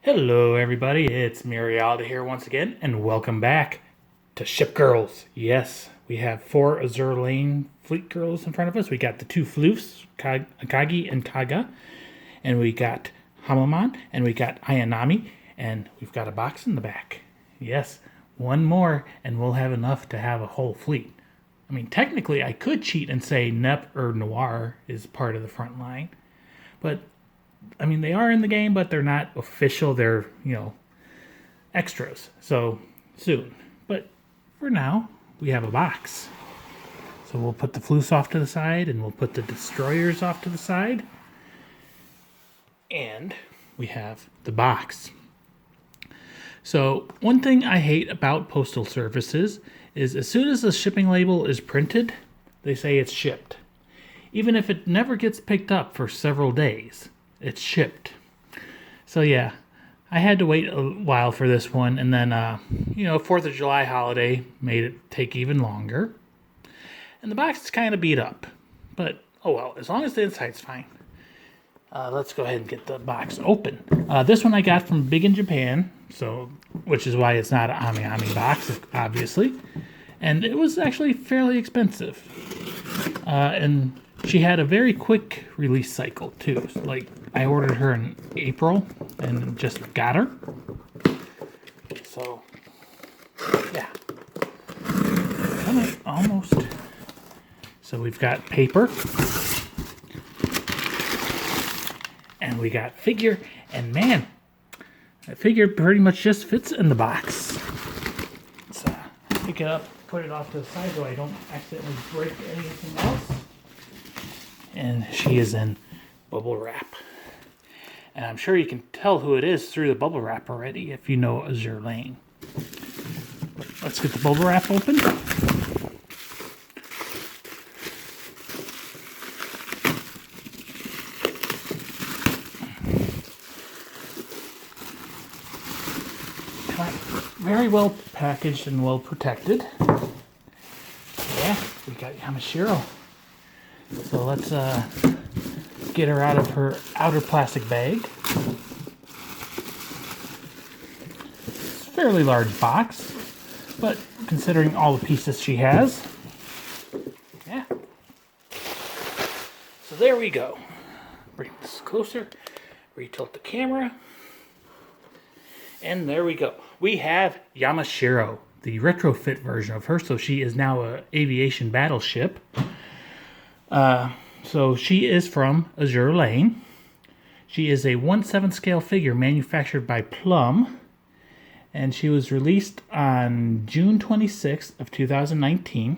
Hello everybody, it's Mirialda here once again, and welcome back to Ship Girls. Yes, we have 4 Azur Lane fleet girls in front of us. We got the 2 floofs, Akagi and Kaga, and we got Hamaman, and we got Ayanami, and we've got a box in the back. Yes, one more, and we'll have enough to have a whole fleet. I mean, technically, I could cheat and say Nep or Noir is part of the front line, but I mean, they are in the game, but they're not official. They're, extras. So, soon. But for now, we have a box. So we'll put the floofs off to the side, and we'll put the destroyers off to the side. And we have the box. So, one thing I hate about postal services is as soon as the shipping label is printed, they say it's shipped. Even if it never gets picked up for several days. It's shipped. So yeah, I had to wait a while for this one, and then 4th of July holiday made it take even longer. And the box is kind of beat up, but oh well, as long as the inside's fine. Let's go ahead and get the box open. This one I got from Big in Japan, which is why it's not an Ami box, obviously. And it was actually fairly expensive. And she had a very quick release cycle too. Like, I ordered her in April and just got her. So, yeah. Almost. So we've got paper. And we got figure. And man, that figure pretty much just fits in the box. Let's pick it up, put it off to the side so I don't accidentally break anything else. And she is in bubble wrap. And I'm sure you can tell who it is through the bubble wrap already if you know Azur Lane. Let's get the bubble wrap open. Very well packaged and well protected. Yeah, we got Yamashiro. So let's get her out of her outer plastic bag. It's a fairly large box, but considering all the pieces she has, yeah. So there we go. Bring this closer, retilt the camera, and there we go. We have Yamashiro, the retrofit version of her, so she is now an aviation battleship. So she is from Azur Lane. She is a 1/7 scale figure manufactured by Plum. And she was released on June 26th of 2019.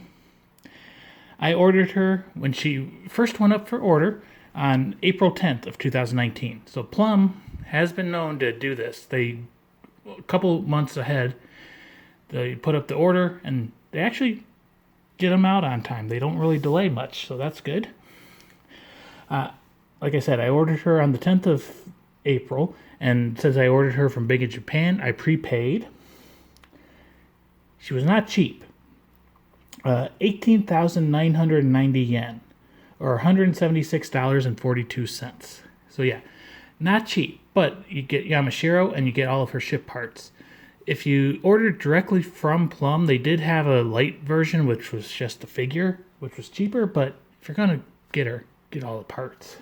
I ordered her when she first went up for order on April 10th of 2019. So Plum has been known to do this. A couple months ahead, they put up the order and they actually get them out on time. They don't really delay much, so that's good. Like I said, I ordered her on the 10th of April, and since I ordered her from Big in Japan, I prepaid. She was not cheap. 18,990 yen, or $176.42. So yeah, not cheap, but you get Yamashiro and you get all of her ship parts. If you ordered directly from Plum, they did have a light version, which was just a figure, which was cheaper, but if you're going to get her, get all the parts.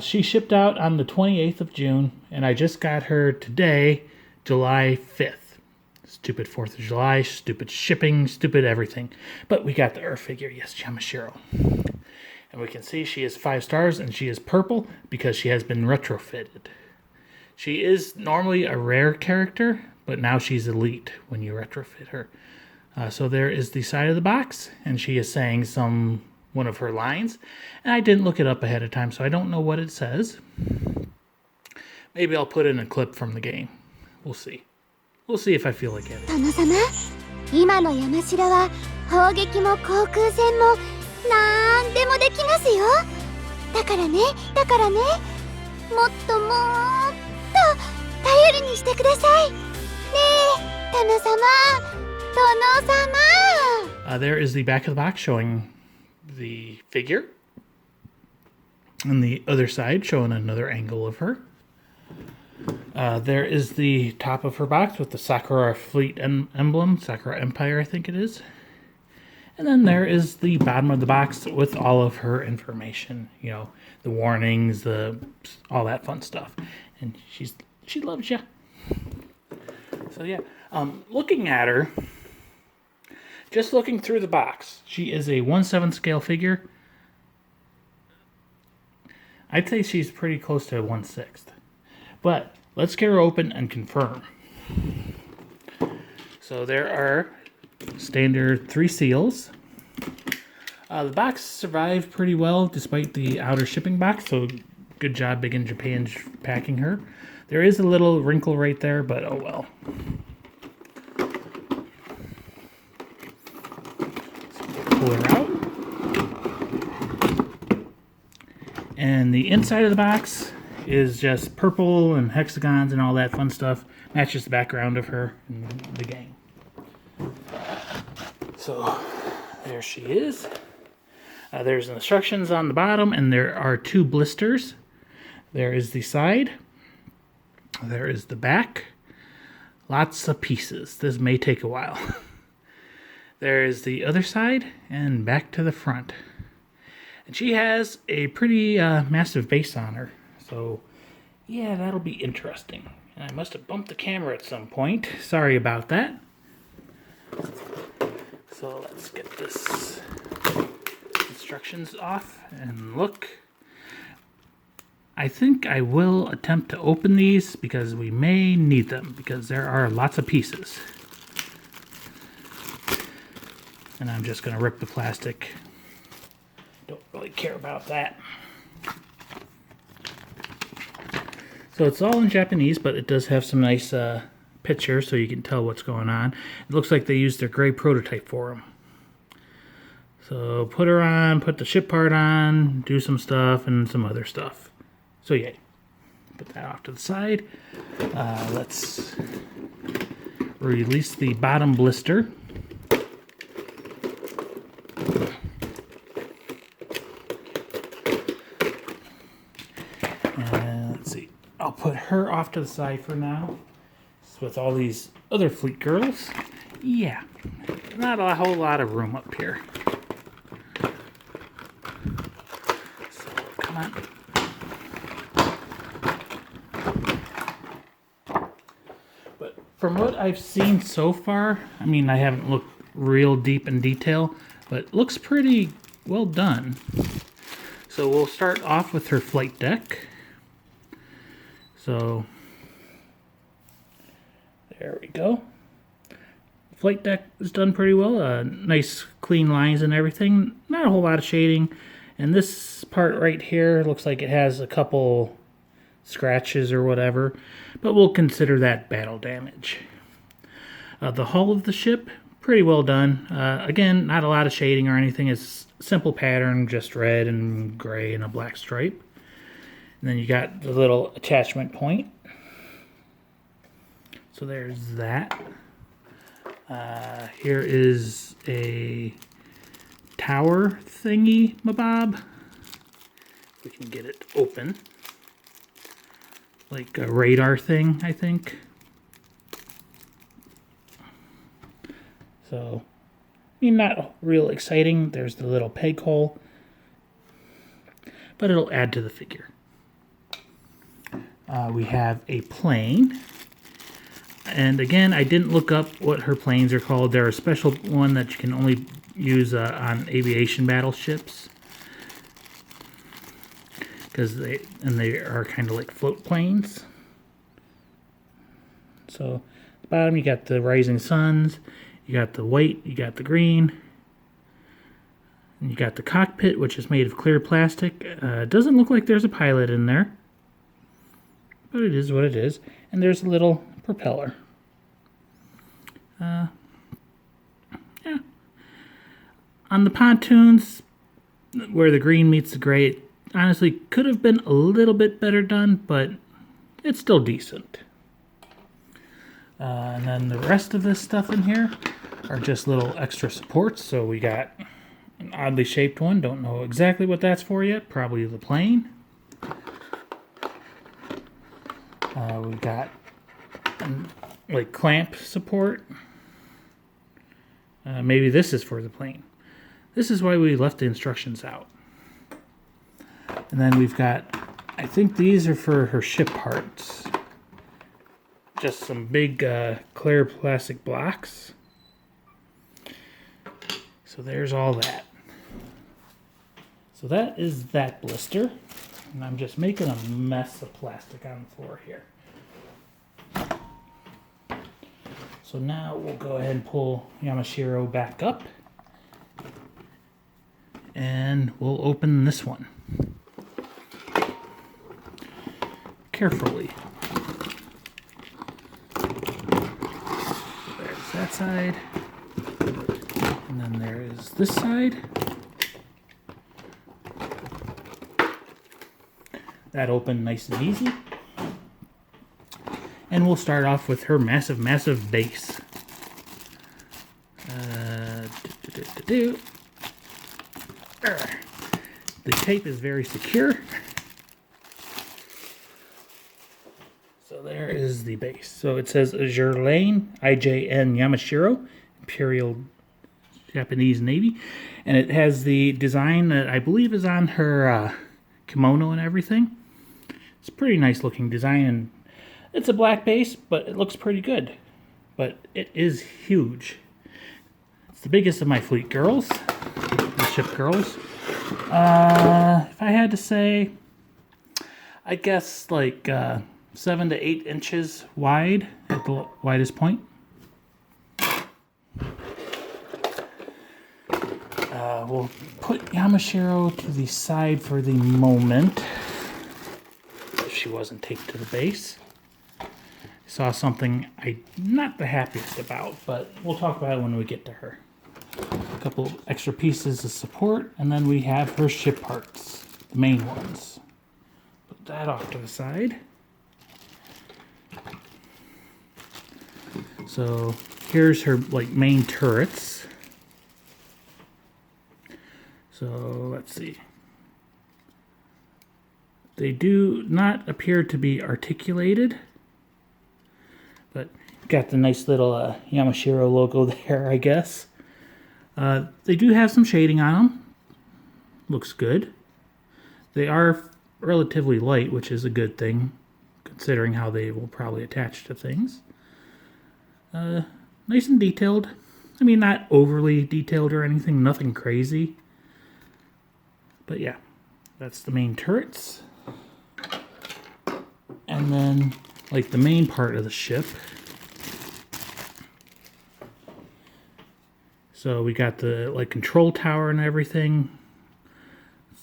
She shipped out on the 28th of June, and I just got her today, July 5th. Stupid 4th of July, stupid shipping, stupid everything. But we got the Earth figure, yes, Yamashiro. And we can see she is 5 stars, and she is purple because she has been retrofitted. She is normally a rare character, but now she's elite when you retrofit her. So there is the side of the box, and she is saying one of her lines. And I didn't look it up ahead of time, so I don't know what it says. Maybe I'll put in a clip from the game. We'll see. We'll see if I feel like it. 今の山城は砲撃も航空戦もなんでもできますよ。だからね、もっと頼りにしてください。ねえ、殿様。There is the back of the box showing the figure. And the other side showing another angle of her. There is the top of her box with the Sakura Fleet emblem, Sakura Empire I think it is. And then there is the bottom of the box with all of her information, you know, the warnings, all that fun stuff. And she loves you. So yeah, looking at her, just looking through the box, she is a 1/7 scale figure. I'd say she's pretty close to 1/6. But let's get her open and confirm. So there are standard 3 seals. The box survived pretty well despite the outer shipping box, so good job Big in Japan packing her. There is a little wrinkle right there, but oh well. So pull her out. And the inside of the box is just purple and hexagons and all that fun stuff. Matches the background of her and the gang. So there she is. There's instructions on the bottom, and there are 2 blisters. There is the side. There is the back. Lots of pieces. This may take a while. There is the other side, and back to the front. And she has a pretty massive base on her. So, yeah, that'll be interesting. And I must have bumped the camera at some point. Sorry about that. So let's get this instructions off and look. I think I will attempt to open these because we may need them because there are lots of pieces. And I'm just going to rip the plastic. Don't really care about that. So it's all in Japanese, but it does have some nice pictures so you can tell what's going on. It looks like they used their gray prototype for them. So put her on, put the ship part on, do some stuff and some other stuff. So yeah, put that off to the side. Let's release the bottom blister. And let's see, I'll put her off to the side for now. With all these other fleet girls. Yeah, not a whole lot of room up here. So, come on. But from what I've seen so far, I mean, I haven't looked real deep in detail, but it looks pretty well done. So we'll start off with her flight deck. So there we go. Flight deck is done pretty well. Nice clean lines and everything. Not a whole lot of shading. And this part right here looks like it has a couple scratches or whatever. But we'll consider that battle damage. The hull of the ship, pretty well done. Again, not a lot of shading or anything. It's simple pattern, just red and gray and a black stripe. And then you got the little attachment point. So there's that. Here is a tower thingy mabob. We can get it open. Like a radar thing, I think. So, I mean, not real exciting. There's the little peg hole. But it'll add to the figure. We have a plane. And again, I didn't look up what her planes are called. They're a special one that you can only use on aviation battleships. Because they are kind of like float planes. So, at the bottom you got the rising suns, you got the white, you got the green, and you got the cockpit, which is made of clear plastic. It doesn't look like there's a pilot in there, but it is what it is. And there's a little propeller. Yeah. On the pontoons, where the green meets the gray, it honestly could have been a little bit better done, but it's still decent. And then the rest of this stuff in here are just little extra supports. So we got an oddly shaped one. Don't know exactly what that's for yet. Probably the plane. We've got like clamp support. Maybe this is for the plane. This is why we left the instructions out. And then we've got, I think these are for her ship parts. Just some big clear plastic blocks. So there's all that. So that is that blister. And I'm just making a mess of plastic on the floor here. So now we'll go ahead and pull Yamashiro back up. And we'll open this one. Carefully. There's that side. And then there is this side. That opened nice and easy. And we'll start off with her massive, massive base. The tape is very secure. So there is the base. So it says Azur Lane, IJN Yamashiro, Imperial Japanese Navy. And it has the design that I believe is on her kimono and everything. It's a pretty nice looking design, and it's a black base, but it looks pretty good. But it is huge. It's the biggest of my fleet girls, the ship girls. If I had to say, I guess like 7 to 8 inches wide at the widest point. We'll put Yamashiro to the side for the moment. If she wasn't taped to the base. I saw something I'm not the happiest about, but we'll talk about it when we get to her. A couple extra pieces of support, and then we have her ship parts, the main ones. Put that off to the side. So here's her like main turrets. So let's see. They do not appear to be articulated, but got the nice little Yamashiro logo there, I guess. They do have some shading on them. Looks good. They are relatively light, which is a good thing, considering how they will probably attach to things. Nice and detailed. I mean, not overly detailed or anything, nothing crazy. But yeah, that's the main turrets. And then, like, the main part of the ship. So we got the, like, control tower and everything.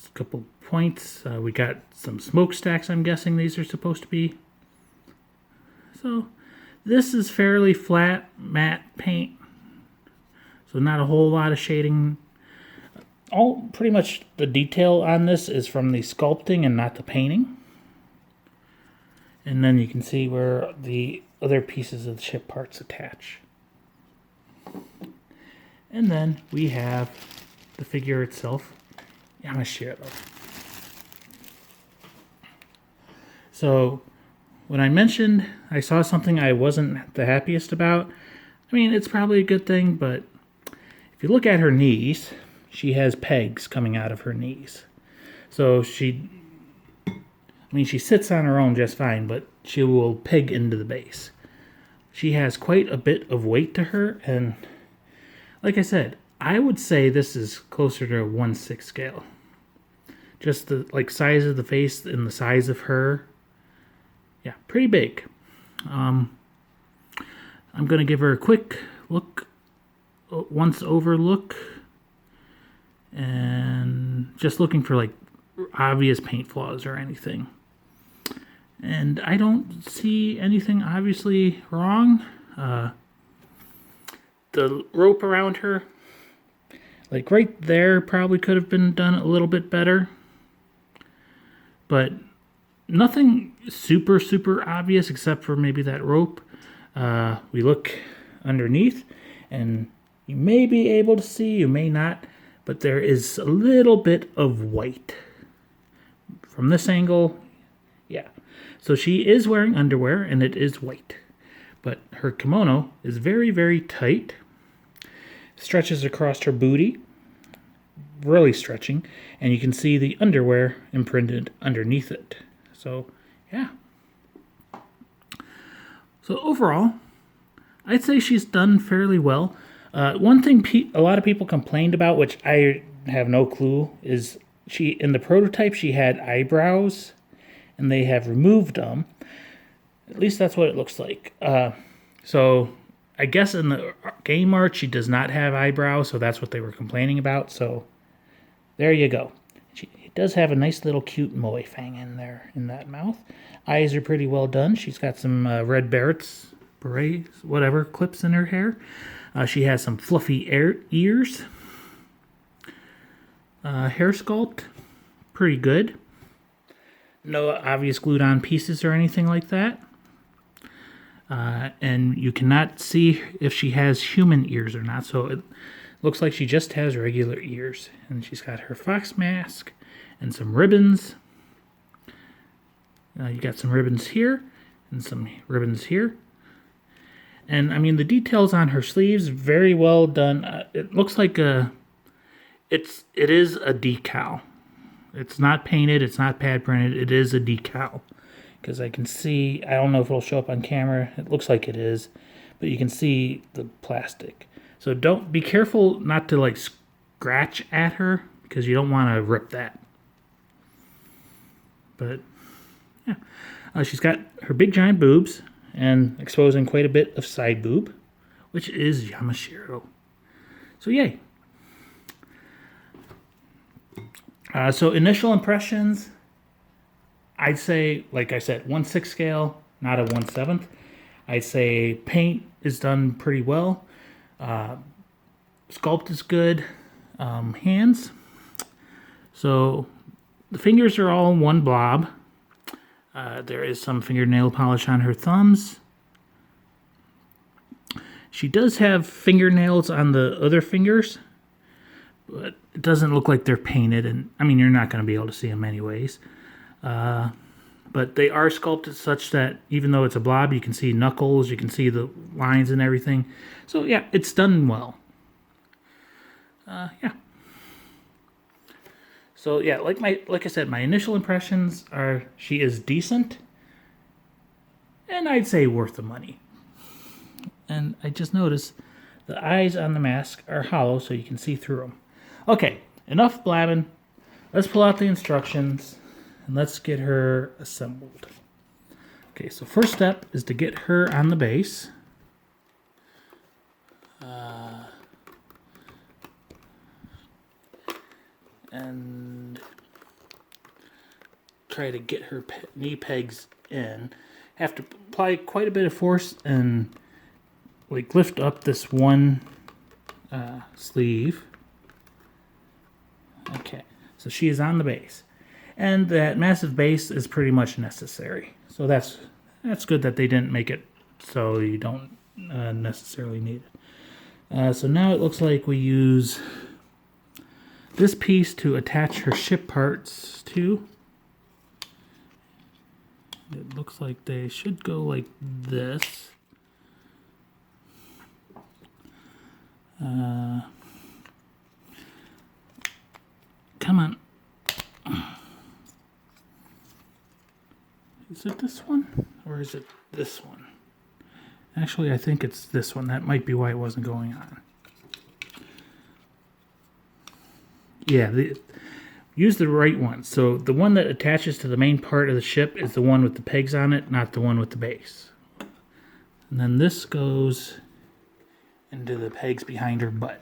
A couple points. We got some smokestacks, I'm guessing these are supposed to be. So this is fairly flat, matte paint. So not a whole lot of shading. All pretty much the detail on this is from the sculpting and not the painting. And then you can see where the other pieces of the ship parts attach. And then we have the figure itself, Yamashiro. So when I mentioned I saw something I wasn't the happiest about, I mean, it's probably a good thing, but if you look at her knees, she has pegs coming out of her knees. So she sits on her own just fine, but she will peg into the base. She has quite a bit of weight to her, and like I said, I would say this is closer to a 1/6 scale. Just the size of the face and the size of her. Yeah, pretty big. I'm going to give her a quick look, once over look. And just looking for like obvious paint flaws or anything. And I don't see anything obviously wrong. The rope around her, like right there, probably could have been done a little bit better. But nothing super, super obvious except for maybe that rope. We look underneath and you may be able to see, you may not. But there is a little bit of white. From this angle, yeah. So she is wearing underwear, and it is white. But her kimono is very, very tight. Stretches across her booty. Really stretching. And you can see the underwear imprinted underneath it. So, yeah. So overall, I'd say she's done fairly well. One thing a lot of people complained about, which I have no clue, is in the prototype she had eyebrows, and they have removed them. At least that's what it looks like. So I guess in the game art she does not have eyebrows, so that's what they were complaining about. So there you go. She does have a nice little cute moe fang in there in that mouth. Eyes are pretty well done. She's got some red berets, whatever, clips in her hair. She has some fluffy ears. Hair sculpt, pretty good. No obvious glued on pieces or anything like that. And you cannot see if she has human ears or not, so it looks like she just has regular ears. And she's got her fox mask and some ribbons. You got some ribbons here and some ribbons here. And I mean, the details on her sleeves, very well done. It looks like it is a decal. It's not painted, it's not pad printed, it is a decal. Because I can see, I don't know if it'll show up on camera, it looks like it is, but you can see the plastic. So be careful not to like scratch at her, because you don't want to rip that. But yeah, she's got her big giant boobs, and exposing quite a bit of side boob, which is Yamashiro. So yay. So initial impressions, I'd say, like I said, 1/6 scale, not a 1/7. I'd say paint is done pretty well. Sculpt is good. Hands. So the fingers are all one blob. There is some fingernail polish on her thumbs. She does have fingernails on the other fingers, but it doesn't look like they're painted, and I mean, you're not going to be able to see them anyways. But they are sculpted such that even though it's a blob, you can see knuckles, you can see the lines and everything. So yeah, it's done well. Yeah. So yeah, like I said, my initial impressions are she is decent, and I'd say worth the money. And I just noticed the eyes on the mask are hollow, so you can see through them. Okay, enough blabbing. Let's pull out the instructions, and let's get her assembled. Okay, so first step is to get her on the base. And try to get her knee pegs in. Have to apply quite a bit of force and like lift up this one sleeve. Okay, so she is on the base, and that massive base is pretty much necessary. So that's good that they didn't make it so you don't necessarily need it. So now it looks like we use this piece to attach her ship parts to. It looks like they should go like this. Come on. Is it this one? Or is it this one? Actually, I think it's this one. That might be why it wasn't going on. Yeah, use the right one. So the one that attaches to the main part of the ship is the one with the pegs on it, not the one with the base. And then this goes into the pegs behind her butt.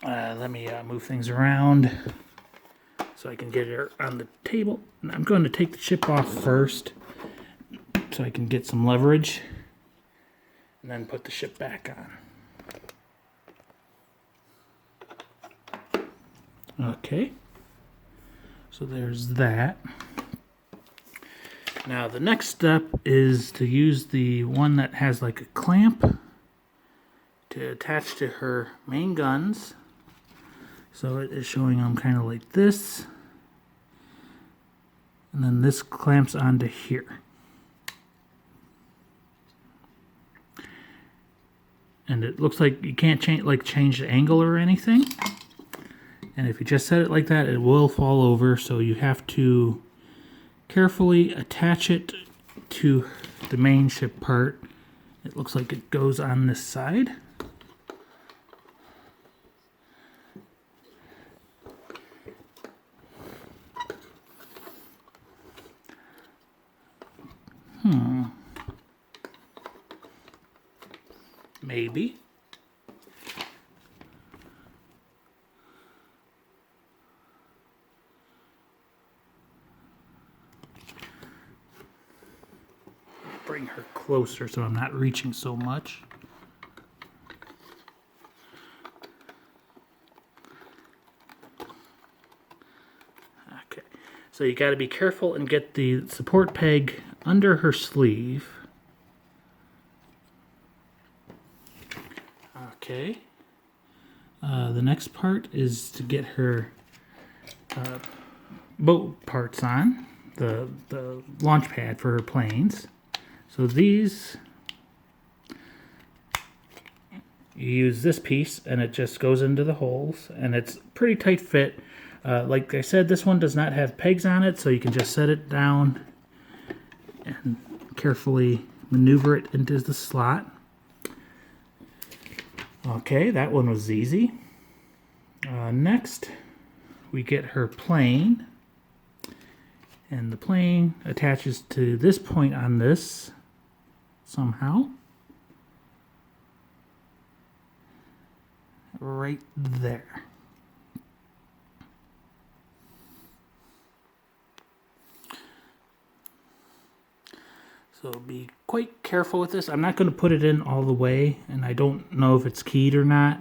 Let me move things around so I can get her on the table. And I'm going to take the ship off first so I can get some leverage, and then put the ship back on. Okay, so there's that. Now the next step is to use the one that has like a clamp to attach to her main guns. So it is showing them kind of like this. And then this clamps onto here. And it looks like you can't change the angle or anything. And if you just set it like that, it will fall over. So you have to carefully attach it to the main ship part. It looks like it goes on this side. Maybe. Bring her closer so I'm not reaching so much. Okay, so you got to be careful and get the support peg under her sleeve. Okay. The next part is to get her boat parts on, the launch pad for her planes. So these, you use this piece and it just goes into the holes, and it's pretty tight fit. Like I said, this one does not have pegs on it, so you can just set it down and carefully maneuver it into the slot. Okay, that one was easy. Next, we get her plane. And the plane attaches to this point on this somehow. Right there. So be quite careful with this. I'm not going to put it in all the way, and I don't know if it's keyed or not.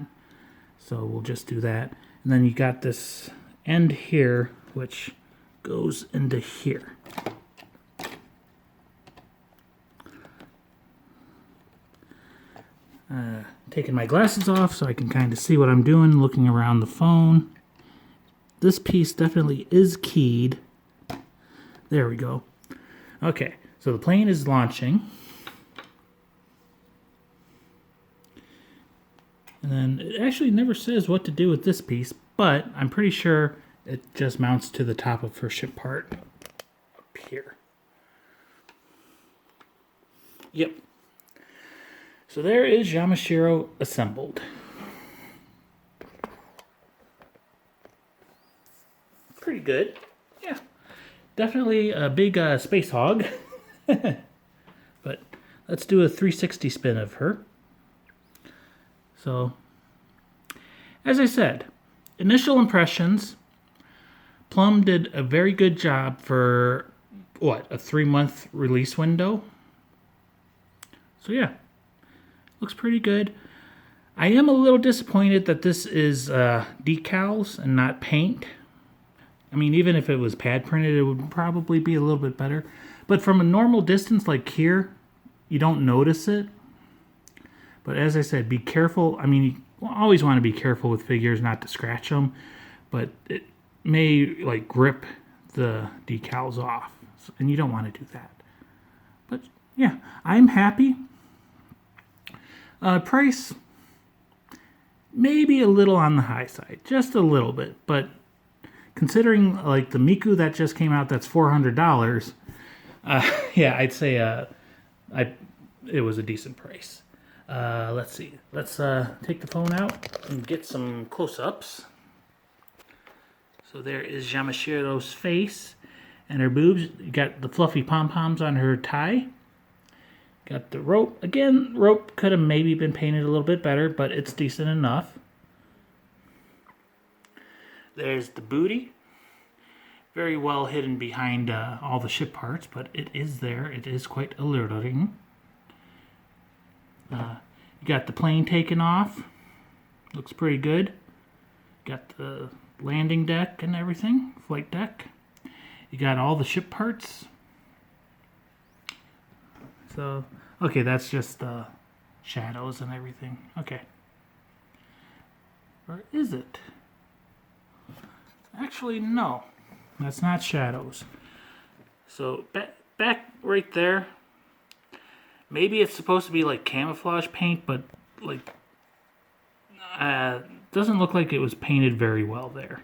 So we'll just do that. And then you got this end here, which goes into here. Taking my glasses off so I can kind of see what I'm doing, looking around the phone. This piece definitely is keyed. There we go. Okay, so the plane is launching. And then it actually never says what to do with this piece, but I'm pretty sure it just mounts to the top of her ship part up here. Yep. So there is Yamashiro assembled. Pretty good. Yeah. Definitely a big space hog. But let's do a 360 spin of her. So, as I said, initial impressions, Plum did a very good job for, what, a 3-month release window? So yeah, looks pretty good. I am a little disappointed that this is decals and not paint. I mean, even if it was pad printed, it would probably be a little bit better. But from a normal distance like here, you don't notice it. But as I said, be careful. I mean, you always want to be careful with figures not to scratch them. But it may like grip the decals off. And you don't want to do that. But yeah, I'm happy. Price, maybe a little on the high side. Just a little bit. But considering like the Miku that just came out, that's $400. Yeah, I'd say it was a decent price. Let's see. Let's take the phone out and get some close-ups. So there is Yamashiro's face and her boobs. You got the fluffy pom-poms on her tie. Got the rope. Again, rope could have maybe been painted a little bit better, but it's decent enough. There's the booty. Very well hidden behind all the ship parts, but it is there. It is quite alluring. You got the plane taken off. Looks pretty good. Got the landing deck and everything. Flight deck. You got all the ship parts. So, okay, that's just the shadows and everything. Okay. Or is it? Actually, no. That's not shadows. So back right there. Maybe it's supposed to be like camouflage paint, but like doesn't look like it was painted very well there.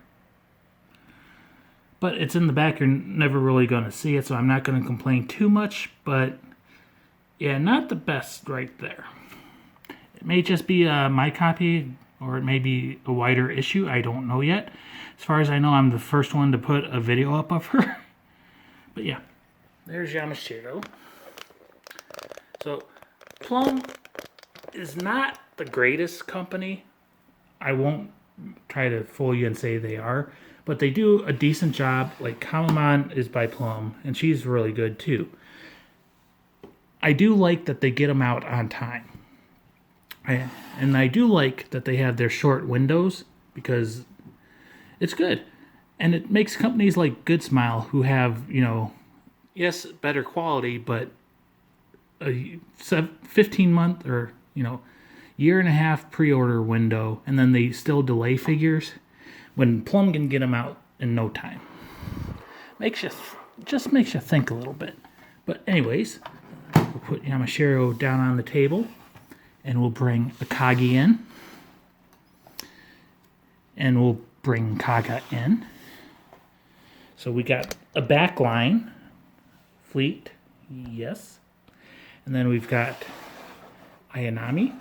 But it's in the back, you're never really going to see it, so I'm not going to complain too much. But yeah, not the best right there. It may just be my copy, or it may be a wider issue. I don't know yet. As far as I know, I'm the first one to put a video up of her. But yeah, there's Yamashiro. So Plum is not the greatest company. I won't try to fool you and say they are, but they do a decent job. Like Kamamon is by Plum, and she's really good too. I do like that they get them out on time. And I do like that they have their short windows, because it's good. And it makes companies like Good Smile, who have, yes, better quality, but a 15-month or, year and a half pre-order window, and then they still delay figures, when Plum can get them out in no time. Just makes you think a little bit. But anyways, we'll put Yamashiro down on the table, and we'll bring Akagi in, and we'll bring Kaga in. So we got a backline fleet, yes, and then we've got Ayanami,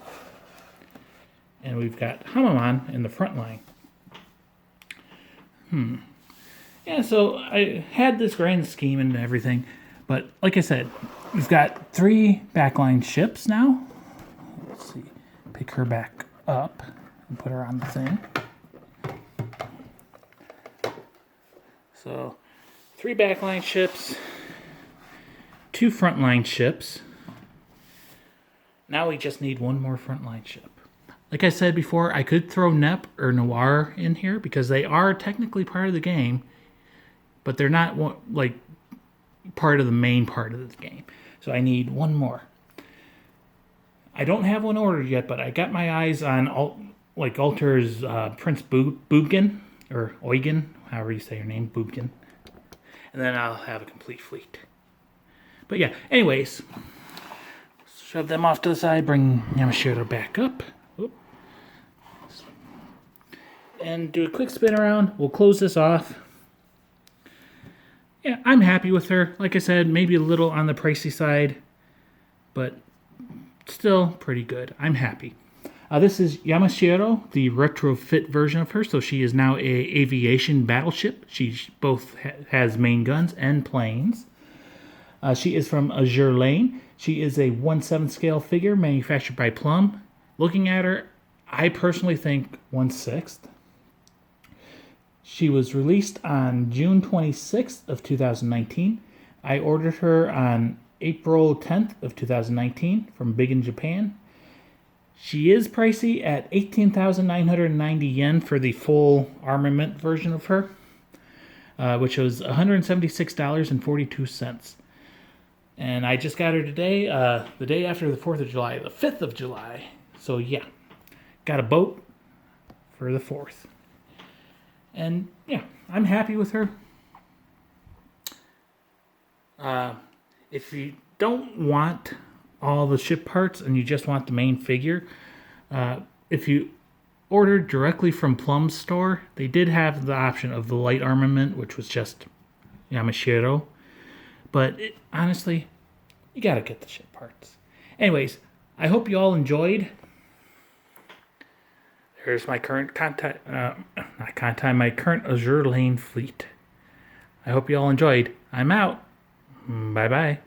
and we've got Hamamon in the front line. Yeah, so I had this grand scheme and everything, but like I said, we've got 3 backline ships now. Let's see, pick her back up and put her on the thing. So 3 backline ships, 2 frontline ships. Now we just need 1 more frontline ship. Like I said before, I could throw Nep or Noir in here because they are technically part of the game, but they're not like part of the main part of the game. So I need 1 more. I don't have one ordered yet, but I got my eyes on Alter's Prince Boobkin, or Eugen, however you say your name, Boobkin. And then I'll have a complete fleet. But yeah, anyways, shove them off to the side, bring Yamashiro back up. Oop. And do a quick spin around. We'll close this off. Yeah, I'm happy with her. Like I said, maybe a little on the pricey side, but still pretty good. I'm happy. This is Yamashiro, the retrofit version of her. So she is now a aviation battleship. She both has main guns and planes. She is from Azur Lane. She is a 1/7 scale figure manufactured by Plum. Looking at her, I personally think 1/6. She was released on June 26th of 2019. I ordered her on April 10th of 2019 from Big in Japan. She is pricey at 18,990 yen for the full armament version of her, which was $176.42. And I just got her today, the day after the 4th of July, the 5th of July. So yeah, got a boat for the 4th. And yeah, I'm happy with her. If you don't want all the ship parts and you just want the main figure, if you ordered directly from Plum's store, they did have the option of the light armament, which was just Yamashiro. But honestly, you gotta get the ship parts. Anyways, I hope you all enjoyed. There's my current my current Azur Lane fleet. I hope you all enjoyed. I'm out. Bye-bye.